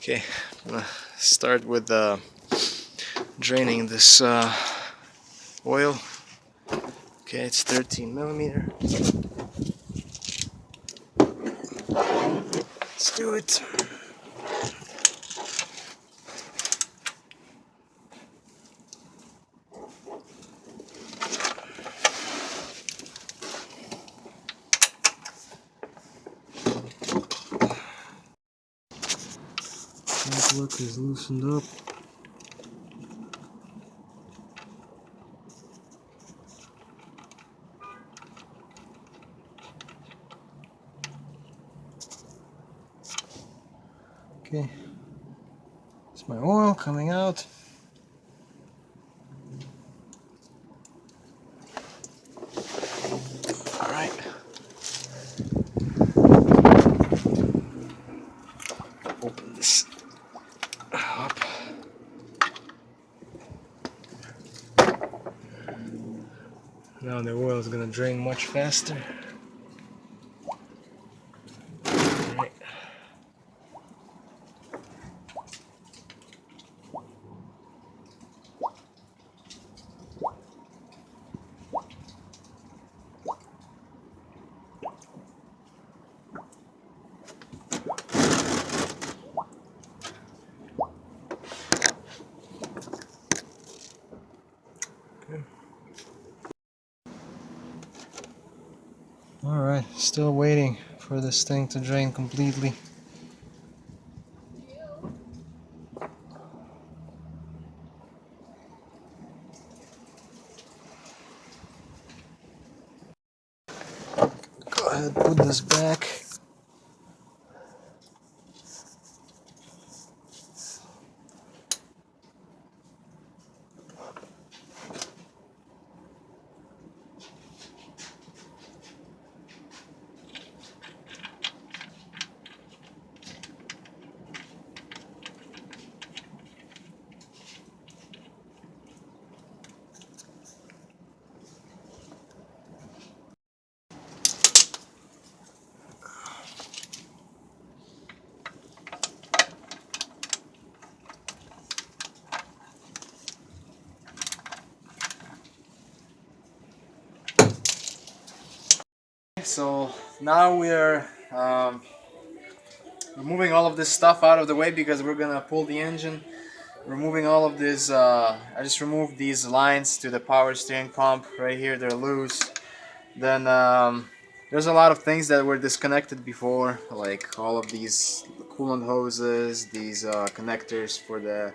Okay, I'm gonna start with draining this oil. Okay, it's 13 millimeter. Let's do it. That look is loosened up. Okay, it's my oil coming out. Alright. Open this up. Now the oil is gonna drain much faster. Alright. Alright, still waiting for this thing to drain completely. Go ahead, put this back. So now we are removing all of this stuff out of the way because we're gonna pull the engine. Removing all of this, I just removed these lines to the power steering pump right here, they're loose. Then there's a lot of things that were disconnected before, like all of these coolant hoses, these connectors for the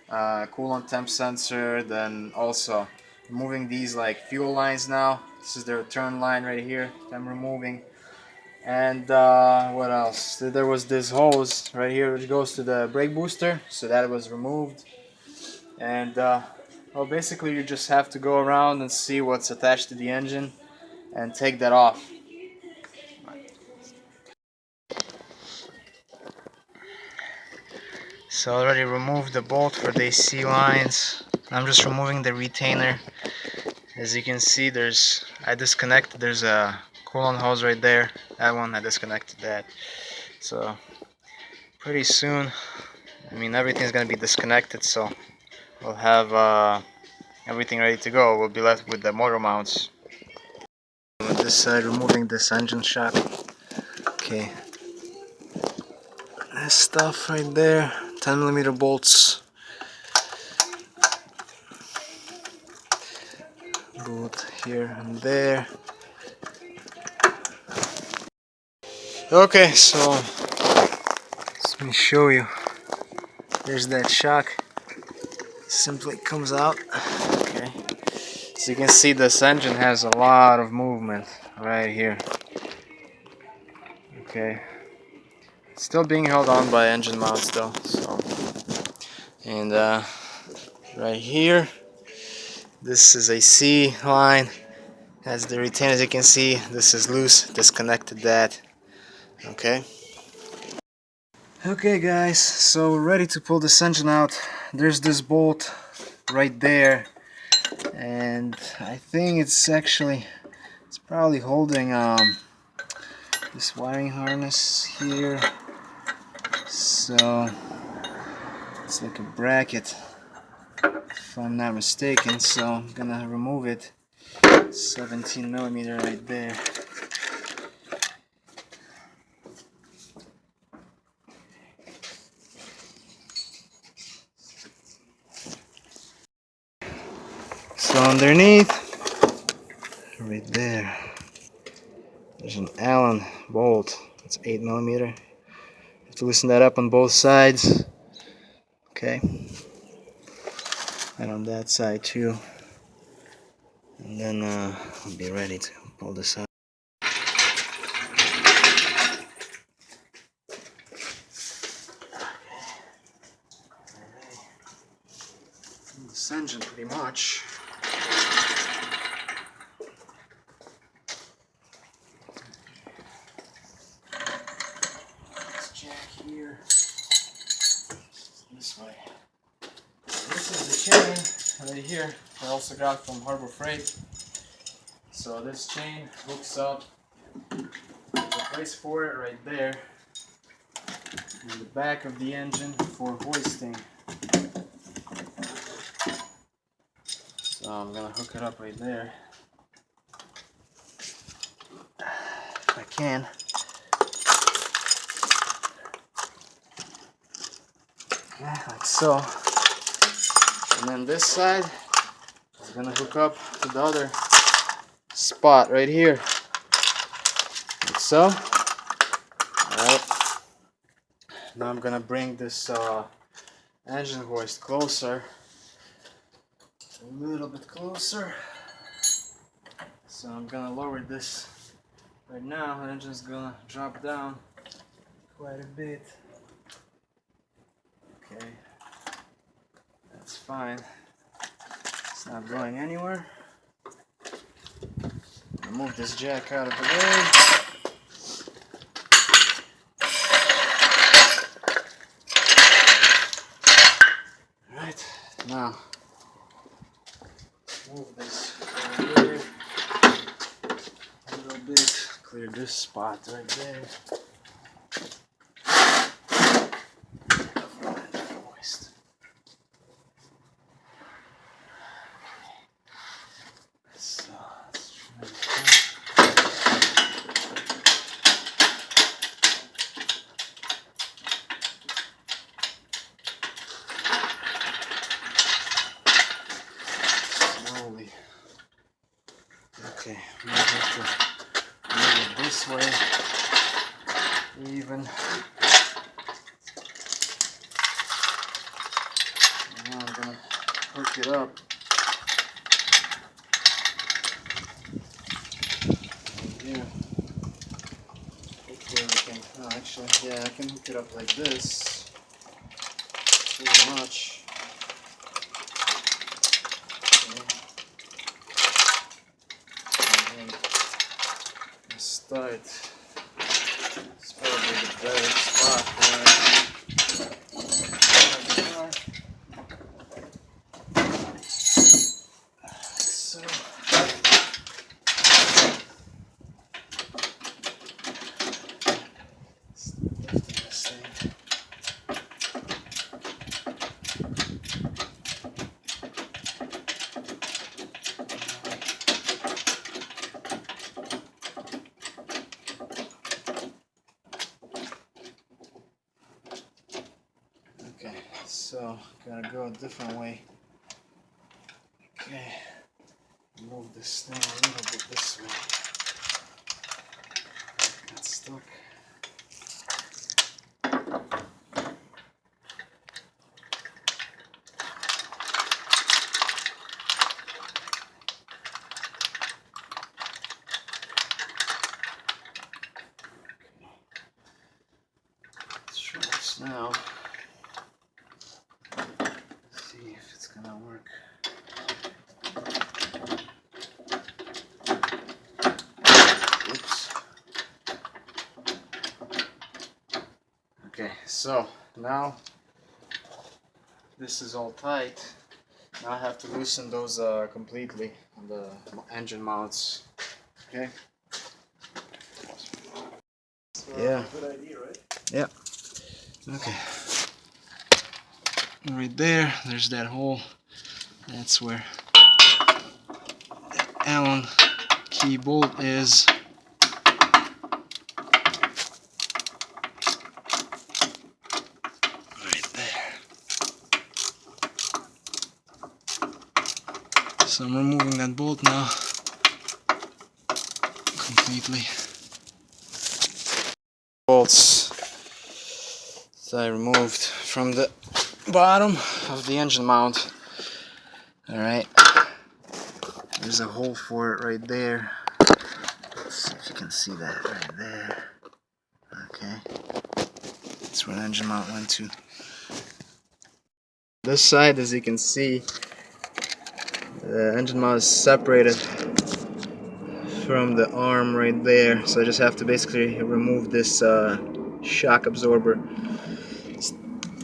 coolant temp sensor, then also removing these like fuel lines now. This is the return line right here I'm removing. And what else? There was this hose right here which goes to the brake booster, so that was removed. And well, basically you just have to go around and see what's attached to the engine and take that off. So I already removed the bolt for the AC lines. I'm just removing the retainer. As you can see, I disconnected, there's a coolant hose right there. That one, I disconnected that. So pretty soon, I mean, everything's gonna be disconnected, so we'll have everything ready to go. We'll be left with the motor mounts. On this side, removing this engine shock. Okay, this stuff right there, 10mm bolts. Both here and there. Okay, so let me show you. There's that shock. Simply comes out. Okay, so you can see this engine has a lot of movement right here. Okay, it's still being held on by engine mounts though. So, and right here, this is a C line. Has the retainer, as you can see. This is loose. Disconnected that. Okay. Okay guys, so we're ready to pull this engine out. There's this bolt right there, and I think it's probably holding this wiring harness here. So It's like a bracket, if I'm not mistaken, so I'm gonna remove it. 17mm right there. So underneath, right there, there's an Allen bolt. It's 8mm. You have to loosen that up on both sides. Okay. And on that side too. And then I'll be ready to pull this out. This engine pretty much. This jack here. This way. This is the chain right here I also got from Harbor Freight. So this chain hooks up, there's a place for it right there in the back of the engine for hoisting. So I'm gonna hook it up right there if I can. Yeah, like so. And then this side is gonna hook up to the other spot right here. Like so. Alright. Now I'm gonna bring this engine hoist closer. A little bit closer. So I'm gonna lower this right now. The engine's gonna drop down quite a bit. Okay. That's fine. It's not going anywhere. Move this jack out of the way. Right, now move this over here a little bit, clear this spot right there. Okay, I'm gonna have to move it this way, even. And now I'm gonna hook it up. Yeah. Hopefully we can. Oh, actually, yeah, I can hook it up like this. Pretty much. Start. It's probably the better spot for it. So. This thing. Okay, so gotta go a different way. Okay, move this thing a little bit this way. Got stuck. Let's try this now. See if it's gonna work. Oops. Okay, so now this is all tight. Now I have to loosen those completely on the engine mounts. Okay. Yeah. Good idea, right? Yeah. Okay. right there, there's that hole. That's where the Allen key bolt is. Right there. So I'm removing that bolt now completely. Bolts that I removed from the bottom of the engine mount. Alright, there's a hole for it right there. Let's see if you can see that right there. Okay, that's where the engine mount went to. This side, as you can see, the engine mount is separated from the arm right there, so I just have to basically remove this shock absorber. It's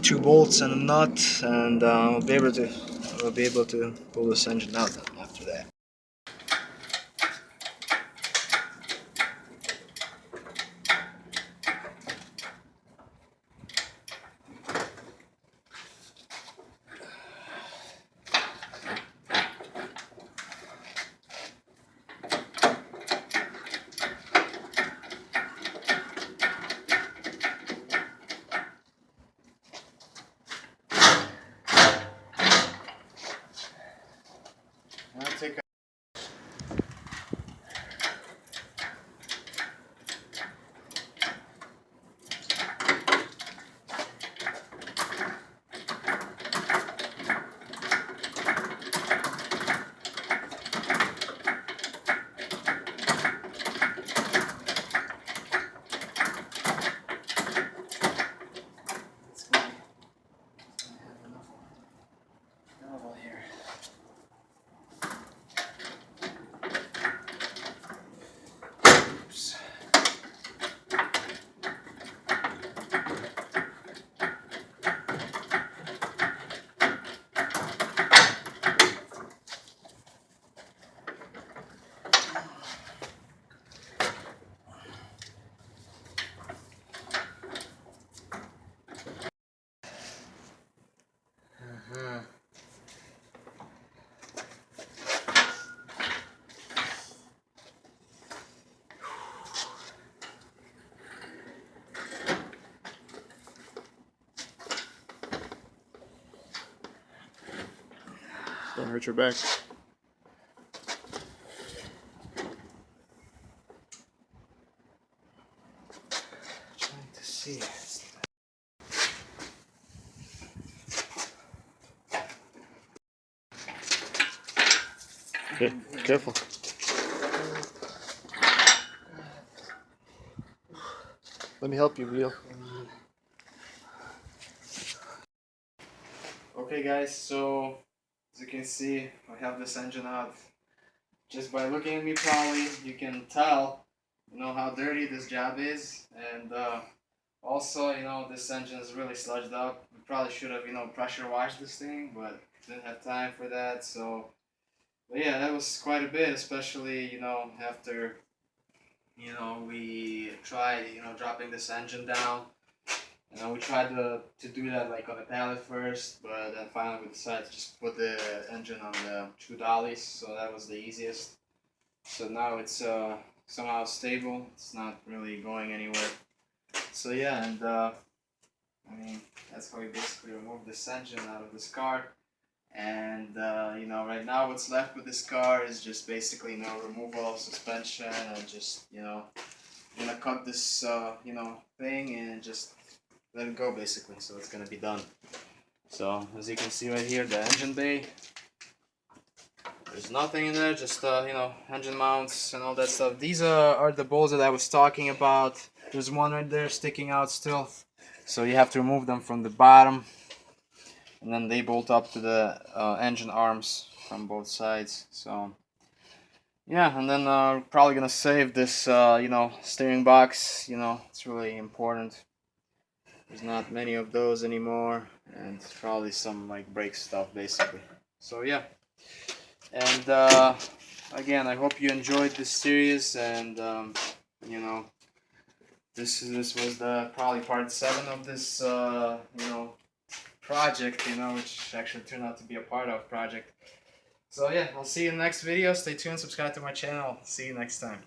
2 bolts and a nut, and I'll be able to pull this engine out after that. I'll take a here. Oops. Don't hurt your back. Trying to see it. Okay, careful. Let me help you, Leo. Okay guys, so as you can see, I have this engine out. Just by looking at me probably, you can tell, how dirty this job is. And also, this engine is really sludged up. We probably should have, pressure washed this thing, but didn't have time for that. So, but yeah, that was quite a bit, especially, after, we tried, dropping this engine down. We tried to do that like on a pallet first, but then finally we decided to just put the engine on the 2 dollies, so that was the easiest. So now it's somehow stable, it's not really going anywhere. So yeah, and that's how we basically removed this engine out of this car. And right now what's left with this car is just basically removal of suspension, and just gonna cut this thing and just let it go basically, so it's gonna be done. So as you can see right here, the engine bay, there's nothing in there, just engine mounts and all that stuff. These are the bolts that I was talking about. There's one right there sticking out still, so you have to remove them from the bottom, and then they bolt up to the engine arms from both sides. So yeah, and then probably gonna save this steering box. It's really important. There's not many of those anymore, and probably some like brake stuff basically. So yeah, and again, I hope you enjoyed this series, and this was the probably part 7 of this project, you know, which actually turned out to be a part of project. So yeah, I'll see you in the next video. Stay tuned, subscribe to my channel. See you next time.